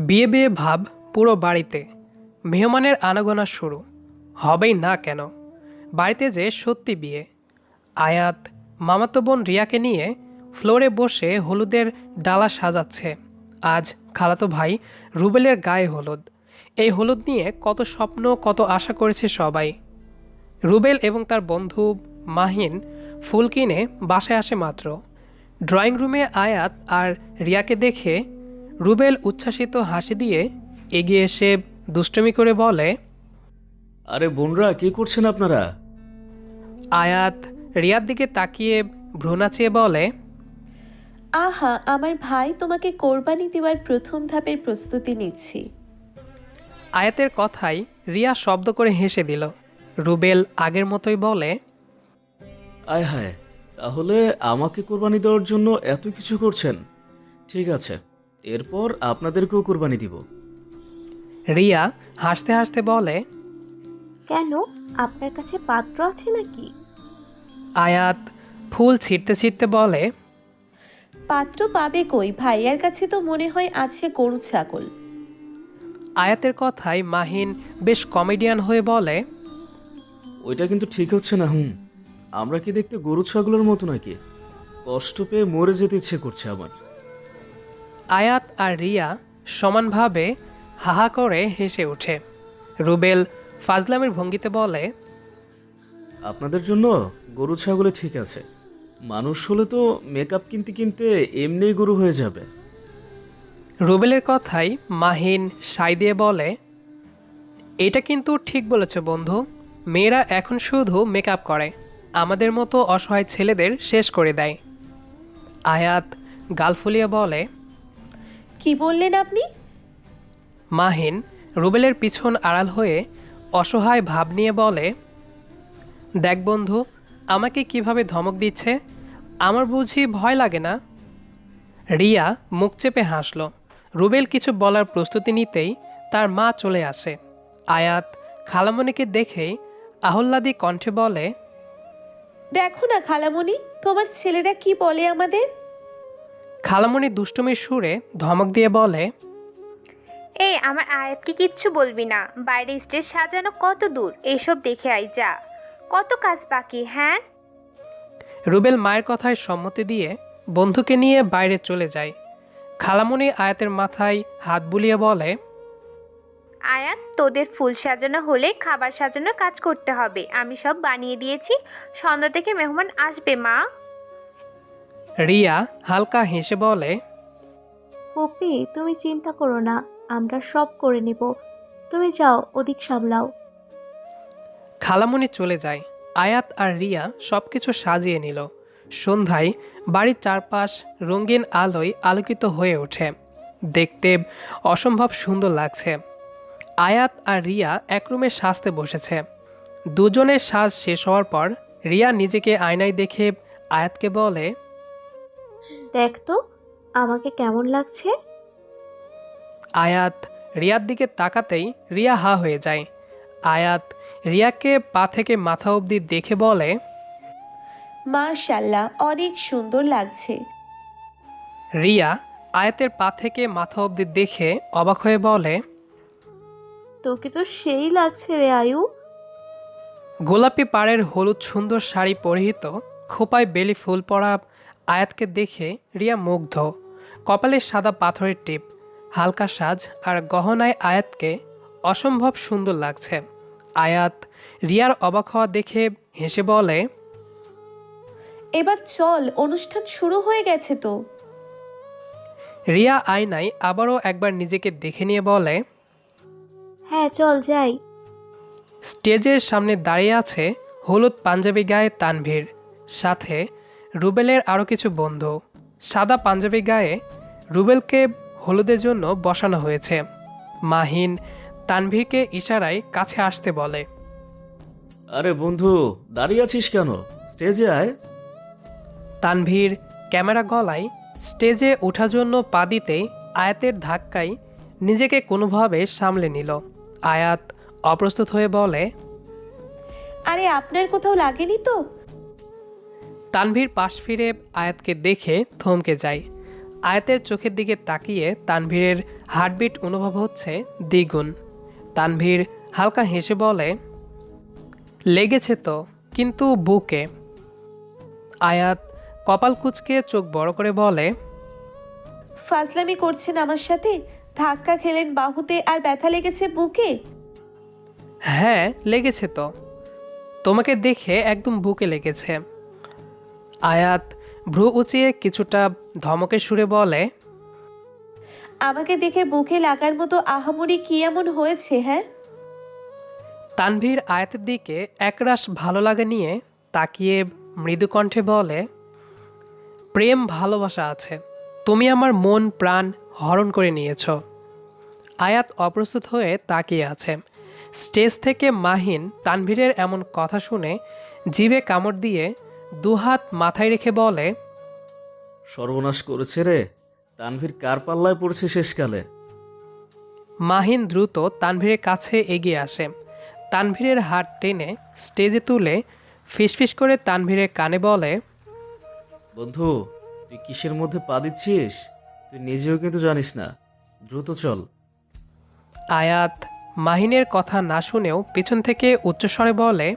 বিয়ে বিয়ে ভাব পুরো বাড়িতে। মেহমানের আনাগোনা শুরু। হবেই না কেন? বাড়িতে যে সত্যি বিয়ে। আয়াত মামাতো বোন রিয়াকে নিয়ে ফ্লোরে বসে হলুদের ডালা সাজাচ্ছে। আজ খালাতো ভাই রুবেলের গায়ে হলুদ। এই হলুদ নিয়ে কত স্বপ্ন, কত আশা করেছে সবাই। রুবেল এবং তার বন্ধু মাহিন ফুল কিনে বাসায় আসে মাত্র। ড্রয়িং রুমে আয়াত আর রিয়াকে দেখে রুবেল উচ্ছ্বাসিত হাসি দিয়ে এগিয়ে এসে দুষ্টুমি করে বলে, আরে বোনরা, কি করছেন আপনারা? আয়াত রিয়ার দিকে তাকিয়ে ভ্রু নাচিয়ে বলে, আহা, আমার ভাই তোমাকে কোরবানি দেওয়ার প্রথম ধাপের প্রস্তুতি নিচ্ছি। আয়াতের কথায় রিয়া শব্দ করে হেসে দিল। রুবেল আগের মতোই বলে, আয় হায়, তাহলে আমাকে কোরবানি দেওয়ার জন্য এত কিছু করছেন? ঠিক আছে, এরপর আপনাদেরকেও কোরবানি দিব। রিয়া হাসতে হাসতে বলে, কেন, আপনার কাছে পাত্র আছে নাকি? আয়াত ফুল ছিঁড়তে ছিঁড়তে বলে, পাত্র পাবে কই, ভাইয়ার কাছে তো মনে হয় আছে গরু ছাগল। আয়াতের কথায় মাহিন বেশ কমেডিয়ান হয়ে বলে, ওইটা কিন্তু ঠিক হচ্ছে না। আমরা কি দেখতে গরু ছাগলের মতো নাকি? কষ্ট পেয়ে মরে যেতে ইচ্ছে করছে আমার। আয়াত আর রিয়া সমানভাবে হাহা করে হেসে ওঠে। রুবেল ফাজলামের ভঙ্গিতে বলে, আপনাদের জন্য গরু ছাগলে ঠিক আছে, মানুষ হলে তো মেকআপ কিনতে কিনতে এমনিই গরু হয়ে যাবে। রুবেলের কথায় মাহিন সাই দিয়ে বলে, এটা কিন্তু ঠিক বলেছ বন্ধু। মেয়েরা এখন শুধু মেকআপ করে, আমাদের মতো অসহায় ছেলেদের শেষ করে দেয়। আয়াত গাল ফুলিয়ে বলে, কি বললেন আপনি? মাহিন রুবেলের পিছন আড়াল হয়ে অসহায় ভাব নিয়ে বলে, দেখ বন্ধু, আমাকে কিভাবে ধমক দিচ্ছে। আমার বুঝি ভয় লাগে না? রিয়া মুখ চেপে হাসল। রুবেল কিছু বলার প্রস্তুতি নিতেই তার মা চলে আসে। আয়াত খালামণিকে দেখেই আহ্লাদী কণ্ঠে বলে, দেখো না খালামণি, তোমার ছেলেরা কি বলে আমাদের। খালামণি দুষ্টুমির সুরে ধমক দিয়ে বলে, এই আমার আয়াতকে কিচ্ছু বলবি না, বাইরে স্টেজ সাজানো কত দূর, এইসব দেখে আই যা, কত কাজ বাকি। হ্যাঁ, রুবেল মায়ের কথায় সম্মতি দিয়ে বন্ধুকে নিয়ে বাইরে চলে যায়। খালামণি আয়াতের মাথায় হাত বুলিয়ে বলে, আয়াত তোদের ফুল সাজানো হলে খাবার সাজানোর কাজ করতে হবে, আমি সব বানিয়ে দিয়েছি, সন্ধ্যা থেকে মেহমান আসবে মা। রিয়া হালকা হেসে বলে, পপি, তুমি চিন্তা করো না, আমরা সব করে নিব। তুমি যাও, ওদিক সামলাও। খালামণি চলে যায়। আয়াত আর রিয়া সবকিছু সাজিয়ে নিল। সন্ধ্যায় বাড়ির চারপাশ রঙিন আলোয় আলোকিত হয়ে ওঠে। দেখতে অসম্ভব সুন্দর লাগছে। আয়াত আর রিয়া এক রুমে সাজতে বসেছে। দুজনের সাজ শেষ হওয়ার পর রিয়া নিজেকে আয়নায় দেখে আয়াতকে বলে, দেখ তো, আমাকে কেমন লাগছে? আয়াত রিয়ার দিকে তাকাতেই রিয়া হা হয়ে যায়। আয়াত রিয়াকে পা থেকে মাথা অবধি দেখে বলে, মাশাল্লাহ, অনেক সুন্দর লাগছে। রিয়া আয়াতের পা থেকে মাথা অবধি দেখে অবাক হয়ে বলে, তোকে তো সেই লাগছে রে আয়ু। গোলাপি পাড়ের হলুদ সুন্দর শাড়ি পরিহিত, খোপায় বেলি ফুল পরা আয়াতকে দেখে রিয়া মুগ্ধ। কপালে সাদা পাথরের টিপ, হালকা সাজ আর গহনায় আয়াতকে অসম্ভব সুন্দর লাগছে। আয়াত রিয়ার অবাক হওয়া দেখে হেসে বলে, এবার চল, অনুষ্ঠান শুরু হয়ে গেছে তো। রিয়া আয়নায় আবারও একবার নিজেকে দেখে নিয়ে বলে, হ্যাঁ চল যাই। স্টেজের সামনে দাঁড়িয়ে আছে হলুদ পাঞ্জাবি গায়ে তানভীর, সাথে রুবেলের আরও কিছু বন্ধু। সাদা পাঞ্জাবি গায়ে রুবেলকে হলুদের জন্য বসানো হয়েছে। মাহিন তানভীরকে ইশারায় কাছে আসতে বলে। আরে বন্ধু, দাঁড়িয়ে আছিস কেন? স্টেজে আয়। তানভীর ক্যামেরা গলায় স্টেজে ওঠার জন্য পা দিতেই আয়াতের ধাক্কায় নিজেকে কোনোভাবে সামলে নিল। আয়াত অপ্রস্তুত হয়ে বলে, আরে আপনার কোথাও লাগেনি তো? তানভীর পাশ ফিরে আয়াতকে দেখে থমকে যায়। আয়াতের চোখের দিকে তাকিয়ে তানভীরের হার্টবিট অনুভব হচ্ছে দ্বিগুণ। তানভীর হালকা হেসে বলে, লেগেছে তো, কিন্তু বুকে। আয়াত কপাল কুঁচকে চোখ বড় করে বলে, ফাজলামি করছেন আমার সাথে? ধাক্কা খেলেন বাহুতে আর ব্যথা লেগেছে বুকে? হ্যাঁ লেগেছে তো, তোমাকে দেখে একদম বুকে লেগেছে। আয়াত ভ্রু উঁচিয়ে কিছুটা ধমকের সুরে বলে, আমাকে দেখে বুকে লাগার মতো আহামরি কি এমন হয়েছে হ্যাঁ? তানভীর আয়াতের দিকে একরাশ ভালো লাগা নিয়ে তাকিয়ে মৃদু কণ্ঠে বলে, প্রেম ভালোবাসা আছে, তুমি আমার মন প্রাণ হরণ করে নিয়েছ। আয়াত অপ্রস্তুত হয়ে তাকিয়ে আছে। স্টেজ থেকে মাহিন তানভীরের এমন কথা শুনে জিভে কামড় দিয়ে দুহাত মাথায় রেখে বলে, সর্বনাশ করেছে রে, তানভীর কার পাল্লায় পড়েছে শেষকালে। মাহিন দ্রুত তানভীরের কাছে এগিয়ে আসে। তানভীরের হাত টেনে স্টেজে তুলে ফিসফিস করে তানভীরের কানে বলে, বন্ধু, তুই কিসের মধ্যে পা দিচ্ছিস? তুই নিজেও কিন্তু জানিস না, দ্রুত চল। আয়াত মাহিনের কথা না শুনেও পিছন থেকে উচ্চস্বরে বলে,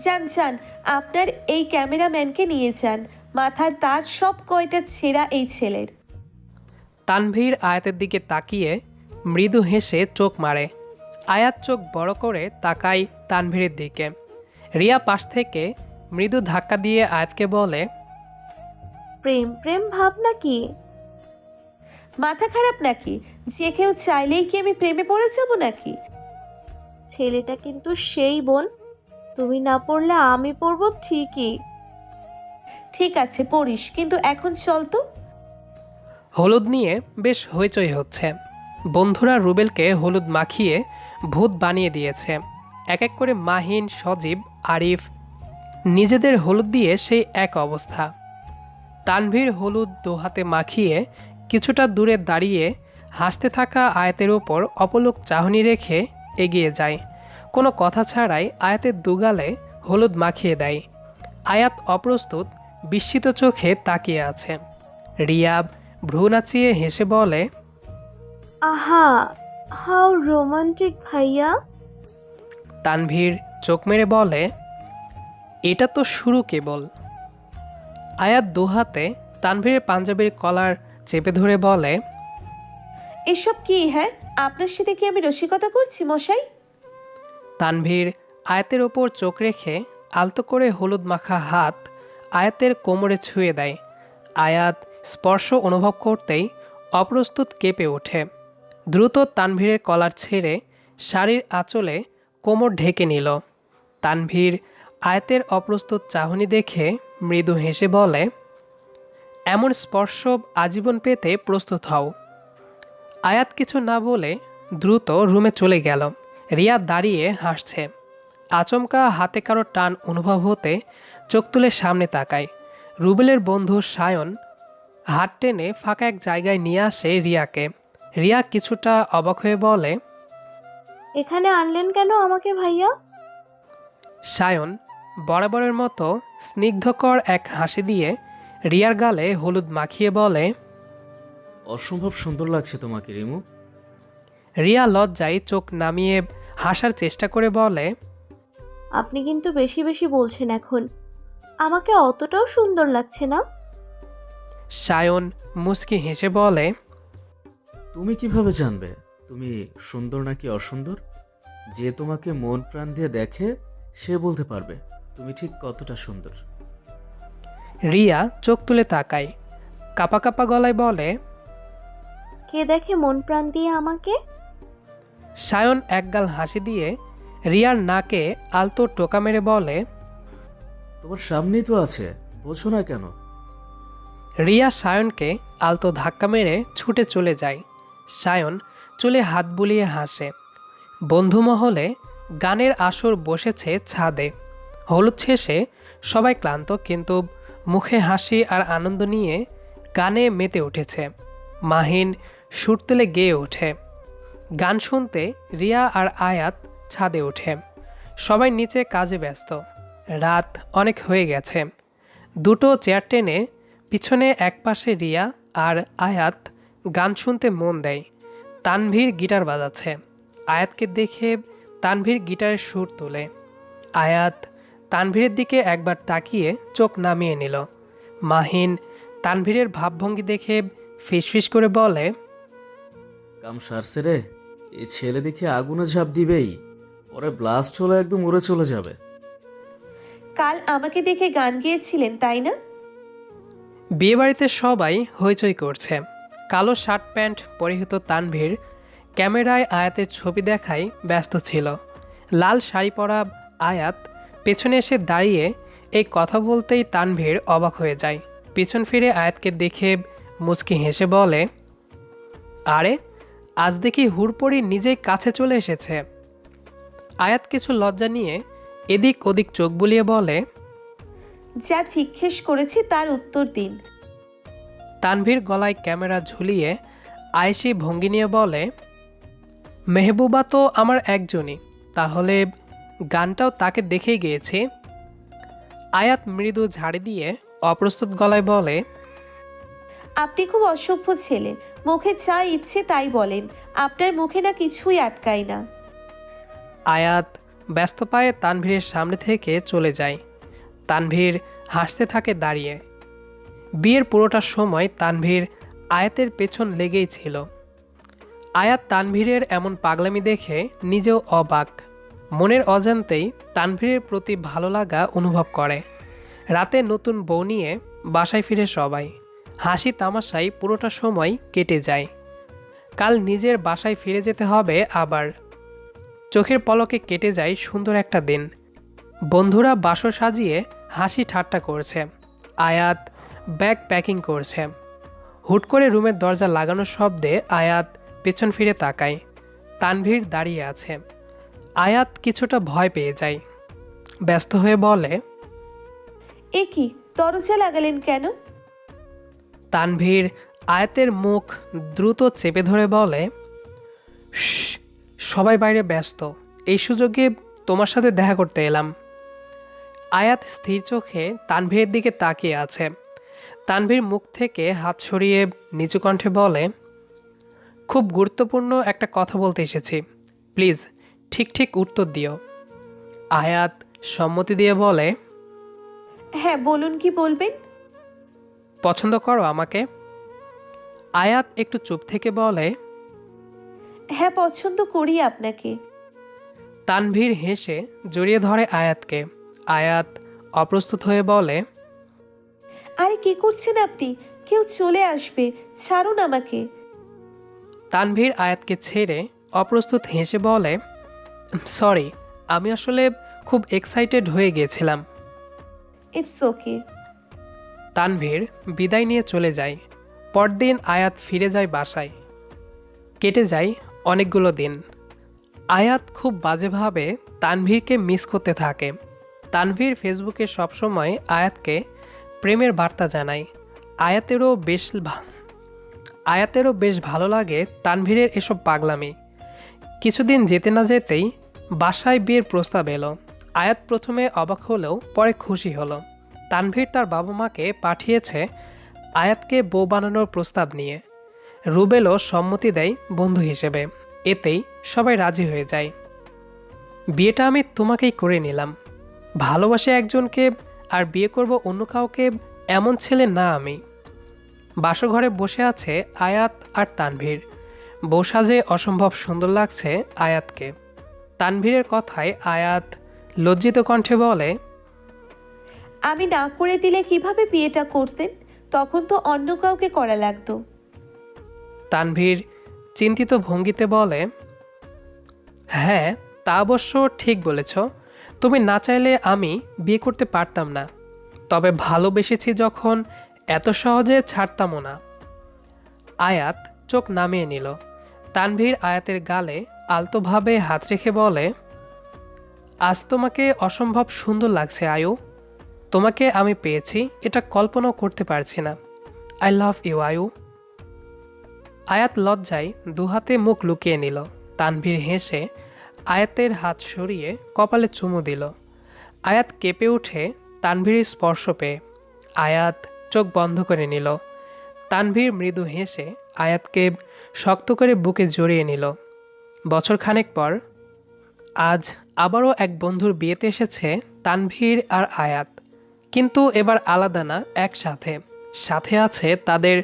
যান যান, আপনার এই ক্যামেরাম্যানকে নিয়ে যান, মাথার তার সব কয়টা ছেঁড়া এই ছেলের। তানভীর আয়াতের দিকে তাকিয়ে মৃদু হেসে চোখ মারে। আয়াত চোখ বড় করে তাকায় তানভীরের দিকে। রিয়া পাশ থেকে মৃদু ধাক্কা দিয়ে আয়াতকে বলে, প্রেম প্রেম ভাব নাকি? মাথা খারাপ নাকি? যে কেউ চাইলেই কি আমি প্রেমে পড়ে যাব নাকি? ছেলেটা কিন্তু সেই বোন, তুমি না পড়লে আমি পড়বো ঠিকই। ঠিক আছে পড়িস, কিন্তু এখন চল তো। হলুদ নিয়ে বেশ হইচই হচ্ছে। বন্ধুরা রুবেলকে হলুদ মাখিয়ে ভূত বানিয়ে দিয়েছে। এক এক করে মাহিন, সজীব, আরিফ নিজেদের হলুদ দিয়ে সেই এক অবস্থা। তানভীর হলুদ দোহাতে মাখিয়ে কিছুটা দূরে দাঁড়িয়ে হাসতে থাকা আয়াতের ওপর অপলক চাহনি রেখে এগিয়ে যায়। কোনো কথা ছাড়াই আয়াতের দুগালে হলুদ মাখিয়ে দেয়। আয়াত অপ্রস্তুত বিস্মিত চোখে তাকিয়ে আছে। রিয়া ভ্রু নাচিয়ে হেসে বলে, আহা, হাউ রোমান্টিক ভাইয়া। তানভীর চোখ মেরে বলে, এটা তো শুরু কেবল। আয়াত দুহাতে তানভীরের পাঞ্জাবির কলার চেপে ধরে বলে, এসব কি হ্যাঁ? আপনার সাথে কি আমি রসিকতা করছি মশাই? তানভীর আয়াতের ওপর চোখ রেখে আলতো করে হলুদ মাখা হাত আয়াতের কোমরে ছুঁয়ে দেয়। আয়াত স্পর্শ অনুভব করতেই অপ্রস্তুত কেঁপে ওঠে। দ্রুত তানভীরের কলার ছেড়ে শাড়ির আঁচলে কোমর ঢেকে নিল। তানভীর আয়াতের অপ্রস্তুত চাহনি দেখে মৃদু হেসে বলে, এমন স্পর্শ আজীবন পেতে প্রস্তুত হও। আয়াত কিছু না বলে দ্রুত রুমে চলে গেল। রিয়া দাঁড়িয়ে হাসছে। আচমকা হাতে কারো টান অনুভব হতে চোখ তুলে সামনে তাকায়। রুবেলের বন্ধু সায়ন হাত টেনে ফাঁকা এক জায়গায় নিয়ে আসে রিয়াকে। রিয়া কিছুটা অবাক হয়ে বলে, এখানে আনলেন কেন আমাকে ভাইয়া? সায়ন বরাবরের মতো স্নিগ্ধকর এক হাসি দিয়ে রিয়ার গালে হলুদ মাখিয়ে বলে, অসম্ভব সুন্দর লাগছে তোমাকে রিমু। রিয়া লজ্জায় চোখ নামিয়ে হাসার চেষ্টা করে বলে, আপনি কিন্তু বেশি বেশি বলছেন এখন, আমাকে অতটাও সুন্দর লাগছে না। সায়ন মুচকি হেসে বলে, তুমি কিভাবে জানবে তুমি সুন্দর নাকি অসুন্দর? যে তোমাকে মন প্রাণ দিয়ে দেখে সে বলতে পারবে তুমি ঠিক কতটা সুন্দর। রিয়া চোখ তুলে তাকায়, কাপা কাপা গলায় বলে, কে দেখে মন প্রাণ দিয়ে আমাকে? সায়ন একগাল হাসি দিয়ে রিয়ার নাকে আলতো টোকা মেরে বলে, তোমার সামনেই তো আছে, বোঝো না কেন? রিয়া সায়নকে আলতো ধাক্কা মেরে ছুটে চলে যায়। সায়ন চুলে হাত বুলিয়ে হাসে। বন্ধুমহলে গানের আসর বসেছে ছাদে। হলুদ শেষে সবাই ক্লান্ত, কিন্তু মুখে হাসি আর আনন্দ নিয়ে গানে মেতে উঠেছে। মাহিন সুর তুলে গেয়ে ওঠে। গান শুনতে রিয়া আর আয়াত ছাদে ওঠে। সবাই নিচে কাজে ব্যস্ত। রাত অনেক হয়ে গেছে। দুটো চেয়ার টেনে পিছনে একপাশে রিয়া আর আয়াত গান শুনতে মন দেয়। তানভীর গিটার বাজাচ্ছে। আয়াতকে দেখে তানভীর গিটারের সুর তোলে। আয়াত তানভীরের দিকে একবার তাকিয়ে চোখ নামিয়ে নিল। মাহিন তানভীরের ভাবভঙ্গি দেখে ফিসফিস করে বলে, কাম সারছে রে, এই ছেলে দেখে আগুনে ঝাঁপ দিবেই, পরে ব্লাস্ট হলে একদম উড়ে চলে যাবে। কাল আমাকে দেখে গান গেয়েছিলেন তাই না? বিয়েবাড়িতে সবাই হইচই করছে। কালো শার্ট প্যান্ট পরিহিত তানভীর ক্যামেরায় আয়াতের ছবি দেখায় ব্যস্ত ছিল। লাল শাড়ি পরা আয়াত পেছনে এসে দাঁড়িয়ে এই কথা বলতেই তানভীর অবাক হয়ে যায়। পিছন ফিরে আয়াতকে দেখে মুচকি হেসে বলে, আরে আজ দেখি হুড়পড়ি নিজেই কাছে চলে এসেছে। আয়াত কিছু লজ্জা নিয়ে এদিক ওদিক চোখ বুলিয়ে বলে, যা জিজ্ঞেস করেছি তার উত্তর দিন। তানভীর গলায় ক্যামেরা ঝুলিয়ে আয়েশি ভঙ্গি নিয়ে বলে, মেহবুবা তো আমার একজনই, তাহলে গানটাও তাকে দেখেই গিয়েছি। আয়াত মৃদু ঝাড়ি দিয়ে অপ্রস্তুত গলায় বলে, আপনি খুব অসভ্য ছেলে, মুখে যা ইচ্ছে তাই বলেন, আপনার মুখে না কিছুই আটকায় না। আয়াত ব্যস্ত পায়ে তানভীরের সামনে থেকে চলে যায়। তানভীর হাসতে থাকে দাঁড়িয়ে। বিয়ের পুরোটা সময় তানভীর আয়াতের পেছন লেগেই ছিল। আয়াত তানভীরের এমন পাগলামি দেখে নিজেও অবাক। মনের অজান্তেই তানভীরের প্রতি ভালো লাগা অনুভব করে। রাতে নতুন বউ নিয়ে বাসায় ফিরে সবাই হাসি তামাশায় পুরোটা সময় কেটে যায়। কাল নিজের বাসায় ফিরে যেতে হবে আবার। চোখের পলকে কেটে যায় সুন্দর একটা দিন। বন্ধুরা বাসর সাজিয়ে হাসি ঠাট্টা করছে। আয়াত ব্যাগ প্যাকিং করছে। হুট করে রুমের দরজা লাগানোর শব্দে আয়াত পেছন ফিরে তাকায়। তানভীর দাঁড়িয়ে আছে। আয়াত কিছুটা ভয় পেয়ে যায়। ব্যস্ত হয়ে বলে, এ কি, দরজা লাগালেন কেন? তানভীর আয়াতের মুখ দ্রুত চেপে ধরে বলে, "শ্, সবাই বাইরে ব্যস্ত, এই সুযোগে তোমার সাথে দেখা করতে এলাম। আয়াত স্থির চোখে তানভীরের দিকে তাকিয়ে আছে। তানভীর মুখ থেকে হাত সরিয়ে নিচু কণ্ঠে বলে, খুব গুরুত্বপূর্ণ একটা কথা বলতে এসেছি, প্লিজ ঠিক ঠিক উত্তর দিও। আয়াত সম্মতি দিয়ে বলে, হ্যাঁ বলুন, কি বলবেন? পছন্দ করো আমাকে? আয়াত একটু চুপ থেকে বলে, হ্যাঁ পছন্দ করি আপনাকে। তানভীর হেসে জড়িয়ে ধরে আয়াতকে। আয়াত অপ্রস্তুত হয়ে বলে, আরে কি করছেন আপনি? কেউ চলে আসবে, ছাড়ুন আমাকে। তানভীর আয়াতকে ছেড়ে অপ্রস্তুত হেসে বলে, সরি, আমি আসলে খুব এক্সাইটেড হয়ে গিয়েছিলাম। It's okay. তানভীর বিদায় নিয়ে চলে যায়। পরদিন আয়াত ফিরে যায় বাসায়। কেটে যায় অনেকগুলো দিন। আয়াত খুব বাজেভাবে তানভীরকে মিস করতে থাকে। তানভীর ফেসবুকে সবসময় আয়াতকে প্রেমের বার্তা জানায়। আয়াতেরও বেশ ভালো লাগে তানভীরের এসব পাগলামি। কিছুদিন যেতে না যেতেই বাসায় বিয়ের প্রস্তাব এলো। আয়াত প্রথমে অবাক হলেও পরে খুশি হলো। তানভীর তার বাবা মাকে পাঠিয়েছে আয়াতকে বউ বানানোর প্রস্তাব নিয়ে। রুবেলও সম্মতি দেয় বন্ধু হিসেবে। এতেই সবাই রাজি হয়ে যায়। বিয়েটা আমি তোমাকেই করে নিলাম। ভালোবাসে একজনকে আর বিয়ে করব অন্য কাউকে, এমন ছেলে না আমি। বাসঘরে বসে আছে আয়াত আর তানভীর। বউ সাজে অসম্ভব সুন্দর লাগছে আয়াতকে। তানভীরের কথায় আয়াত লজ্জিত কণ্ঠে বলে, আমি না করে দিলে কিভাবে বিয়েটা করতেন? তখন তো অন্য কাউকে করা লাগতো। তানভীর চিন্তিত ভঙ্গিতে বলে, হ্যাঁ তা অবশ্য ঠিক বলেছ। তুমি না চাইলে আমি বিয়ে করতে পারতাম না, তবে ভালোবেসেছি যখন এত সহজে ছাড়তামও না। আয়াত চোখ নামিয়ে নিল। তানভীর আয়াতের গালে আলতোভাবে হাত রেখে বলে, আজ তোমাকে অসম্ভব সুন্দর লাগছে আয়ু। তোমাকে আমি পেয়েছি এটা কল্পনাও করতে পারছি না। আই লাভ ইউ আয়ু। আয়াত লজ্জায় দুহাতে মুখ লুকিয়ে নিল। তানভীর হেসে আয়াতের হাত সরিয়ে কপালে চুমু দিল। আয়াত কেঁপে উঠে তানভীরের স্পর্শ পেয়ে। আয়াত চোখ বন্ধ করে নিল। তানভীর মৃদু হেসে আয়াতকে শক্ত করে বুকে জড়িয়ে নিল। বছরখানেক পর আজ আবারও এক বন্ধুর বিয়েতে এসেছে তানভীর আর আয়াত, কিন্তু এবার আলাদা না, একসাথে। সাথে আছে তাদের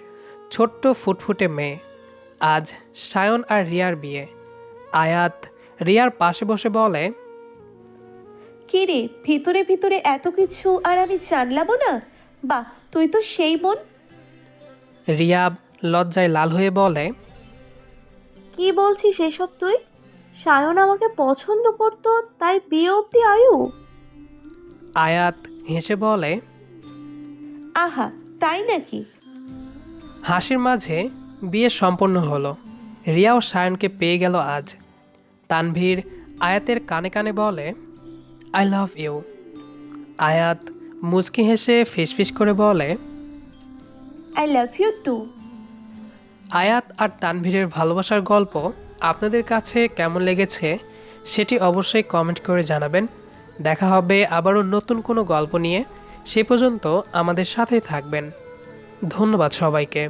ছোট্ট ফুটফুটে মেয়ে। আজ সায়ন আর রিয়ার বিয়ে। আয়াত রিয়ার পাশে বসে বলে, কি রে, ভিতরে ভিতরে এত কিছু আর আমি জানলামও না। বাহ, তুই তো সেই মন। রিয়া লজ্জায় লাল হয়ে বলে, কি বলছিস এসব তুই? সায়ন আমাকে পছন্দ করতো তাই বিয়ে অবধি আয়ু? আয়াত হেসে বলে, আহা, তাই নাকি? হাসির মাঝে বিয়ে সম্পন্ন হলো। রিয়া ও সায়নকে পেয়ে গেল আজ। তানভীর আয়াতের কানে কানে বলে, আই লাভ ইউ। আয়াত মুচকি হেসে ফিসফিস করে বলে, আই লাভ ইউ টু। আয়াত আর তানভীরের ভালোবাসার গল্প আপনাদের কাছে কেমন লেগেছে সেটি অবশ্যই কমেন্ট করে জানাবেন। দেখা হবে আবারও নতুন কোনো গল্প নিয়ে। সে পর্যন্ত আমাদের সাথেই থাকবেন। ধন্যবাদ সবাইকে।